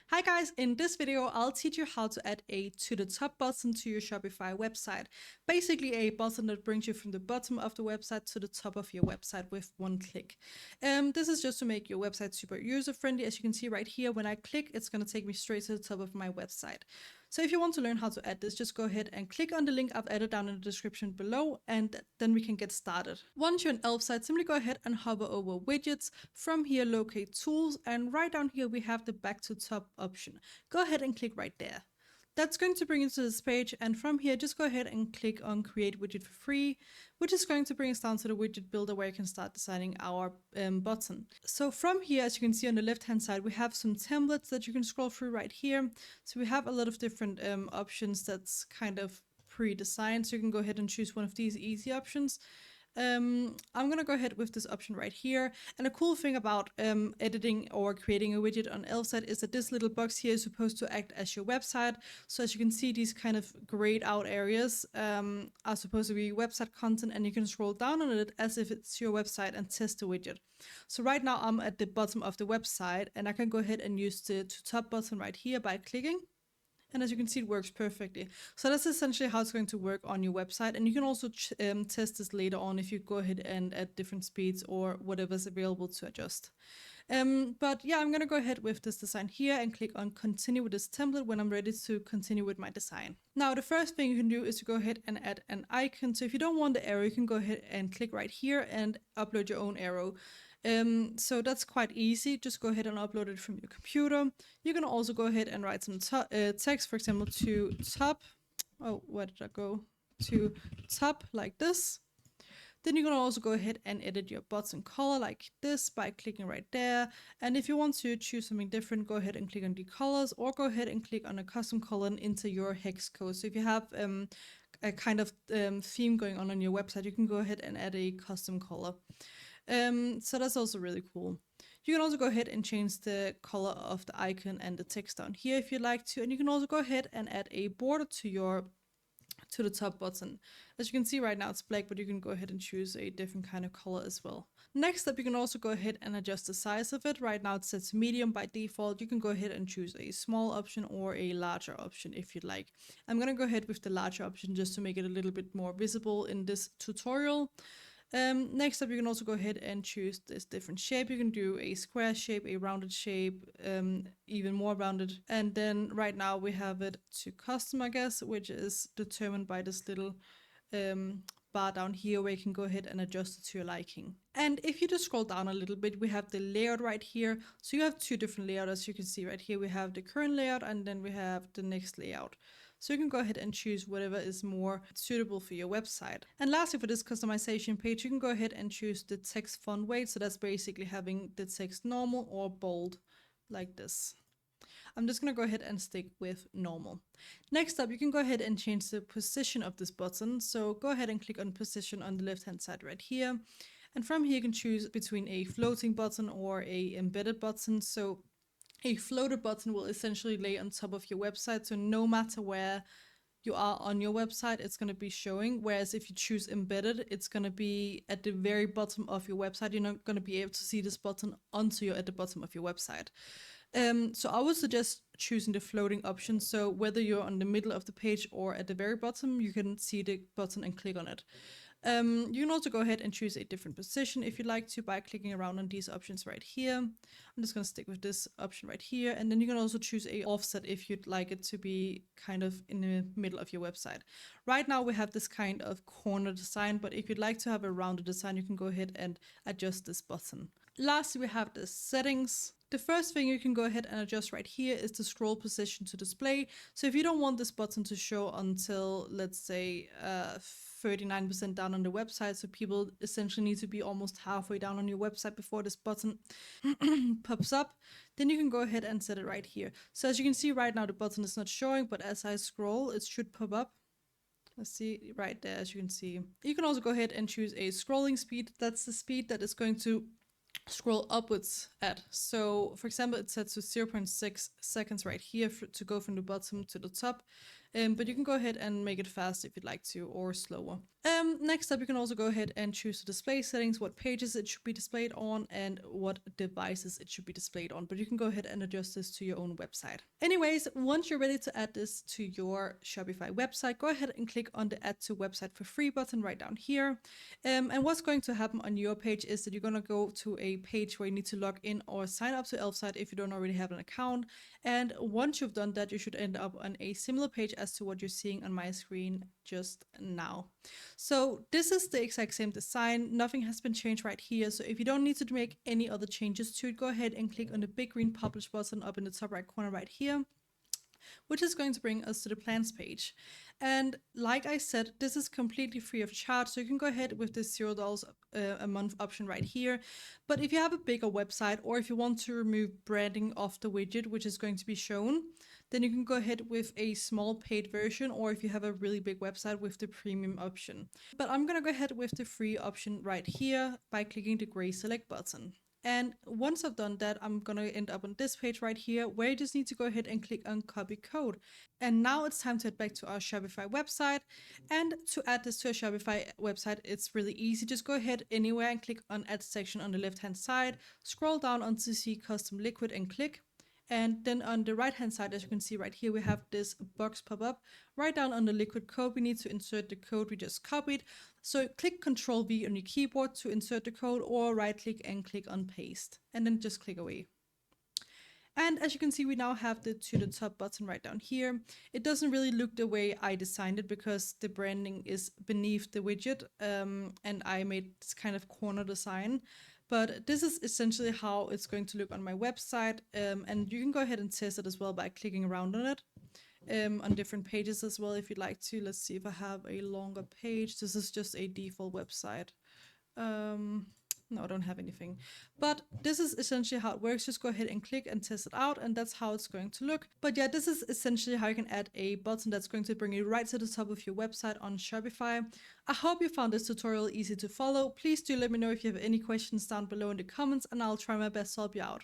Hi guys, in this video I'll teach you how to add a to the top button to your Shopify website. Basically a button that brings you from the bottom of the website to the top of your website with one click. This is just to make your website super user friendly. As you can see right here, when I click, it's going to take me straight to the top of my website. So if you want to learn how to add this, just go ahead and click on the link I've added down in the description below, and then we can get started. Once you're on Elf site, simply go ahead and hover over widgets. From here, locate tools, and right down here we have the back to top option. Go ahead and click right there. That's going to bring you to this page, and from here just go ahead and click on create widget for free, which is going to bring us down to the widget builder where you can start designing our button. So from here, as you can see on the left hand side, we have some templates that you can scroll through right here. So we have a lot of different options that's kind of pre-designed, so you can go ahead and choose one of these easy options. I'm gonna go ahead with this option right here. And a cool thing about editing or creating a widget on Elf site is that this little box here is supposed to act as your website. So as you can see, these kind of grayed out areas are supposed to be website content, and you can scroll down on it as if it's your website and test the widget. So right now I'm at the bottom of the website, and I can go ahead and use the to top button right here by clicking. And as you can see, it works perfectly. So that's essentially how it's going to work on your website. And you can also test this later on if you go ahead and add different speeds or whatever's available to adjust. But yeah, I'm going to go ahead with this design here and click on continue with this template when I'm ready to continue with my design. Now, the first thing you can do is to go ahead and add an icon. So if you don't want the arrow, you can go ahead and click right here and upload your own arrow. So that's quite easy. Just go ahead and upload it from your computer. You can also go ahead and write some text, for example, to top. Oh, where did I go? To top like this. Then you can also go ahead and edit your button color like this by clicking right there. And if you want to choose something different, go ahead and click on the colors, or go ahead and click on a custom color and enter your hex code. So if you have a kind of theme going on your website, you can go ahead and add a custom color. So that's also really cool. You can also go ahead and change the color of the icon and the text down here if you'd like to. And you can also go ahead and add a border to the top button. As you can see right now it's black, but you can go ahead and choose a different kind of color as well. Next up, you can also go ahead and adjust the size of it. Right now it's set to medium by default. You can go ahead and choose a small option or a larger option if you'd like. I'm gonna go ahead with the larger option just to make it a little bit more visible in this tutorial. Next up, you can also go ahead and choose this different shape. You can do a square shape, a rounded shape, even more rounded. And then right now we have it to custom, I guess, which is determined by this little bar down here where you can go ahead and adjust it to your liking. And if you just scroll down a little bit, we have the layout right here. So you have two different layouts. As you can see right here, we have the current layout and then we have the next layout. So you can go ahead and choose whatever is more suitable for your website. And lastly, for this customization page, you can go ahead and choose the text font weight. So that's basically having the text normal or bold like this. I'm just going to go ahead and stick with normal. Next up, you can go ahead and change the position of this button. So go ahead and click on position on the left hand side right here. And from here, you can choose between a floating button or a embedded button. So a floated button will essentially lay on top of your website. So no matter where you are on your website, it's going to be showing. Whereas if you choose embedded, it's going to be at the very bottom of your website. You're not going to be able to see this button until you're at the bottom of your website. So I would suggest choosing the floating option. So whether you're on the middle of the page or at the very bottom, you can see the button and click on it. You can also go ahead and choose a different position if you'd like to by clicking around on these options right here. I'm just going to stick with this option right here. And then you can also choose a offset if you'd like it to be kind of in the middle of your website. Right now we have this kind of corner design, but if you'd like to have a rounded design, you can go ahead and adjust this button. Lastly, we have the settings. The first thing you can go ahead and adjust right here is the scroll position to display. So if you don't want this button to show until, let's say, 39% down on the website, so people essentially need to be almost halfway down on your website before this button pops up, then you can go ahead and set it right here. So as you can see right now, the button is not showing, but as I scroll, it should pop up. Let's see right there, as you can see. You can also go ahead and choose a scrolling speed. That's the speed that is going to scroll upwards at. So for example, it's set to 0.6 seconds right here to go from the bottom to the top. But you can go ahead and make it fast if you'd like to, or slower. Next up, you can also go ahead and choose the display settings, what pages it should be displayed on, and what devices it should be displayed on. But you can go ahead and adjust this to your own website. Anyways, once you're ready to add this to your Shopify website, go ahead and click on the Add to Website for Free button right down here. And what's going to happen on your page is that you're going to go to a page where you need to log in or sign up to Elfsight if you don't already have an account. And once you've done that, you should end up on a similar page as to what you're seeing on my screen just now. So this is the exact same design. Nothing has been changed right here. So if you don't need to make any other changes to it, go ahead and click on the big green publish button up in the top right corner right here, which is going to bring us to the plans page. And like I said, this is completely free of charge, so you can go ahead with this $0 a month option right here. But if you have a bigger website, or if you want to remove branding off the widget, which is going to be shown, then you can go ahead with a small paid version, or if you have a really big website, with the premium option. But I'm gonna go ahead with the free option right here by clicking the gray select button. And once I've done that, I'm gonna end up on this page right here, where you just need to go ahead and click on copy code. And now it's time to head back to our Shopify website. And to add this to a Shopify website, it's really easy. Just go ahead anywhere and click on add section on the left hand side, scroll down until you see custom liquid and click. And then on the right hand side, as you can see right here, we have this box pop up. Right down on the liquid code, we need to insert the code we just copied. So click Ctrl V on your keyboard to insert the code, or right click and click on paste, and then just click away. And as you can see, we now have the to the top button right down here. It doesn't really look the way I designed it because the branding is beneath the widget, and I made this kind of corner design. But this is essentially how it's going to look on my website, and you can go ahead and test it as well by clicking around on it, on different pages as well if you'd like to. Let's see if I have a longer page. This is just a default website. No, I don't have anything. But this is essentially how it works. Just go ahead and click and test it out, and that's how it's going to look. But yeah, this is essentially how you can add a button that's going to bring you right to the top of your website on Shopify. I hope you found this tutorial easy to follow. Please do let me know if you have any questions down below in the comments, and I'll try my best to help you out.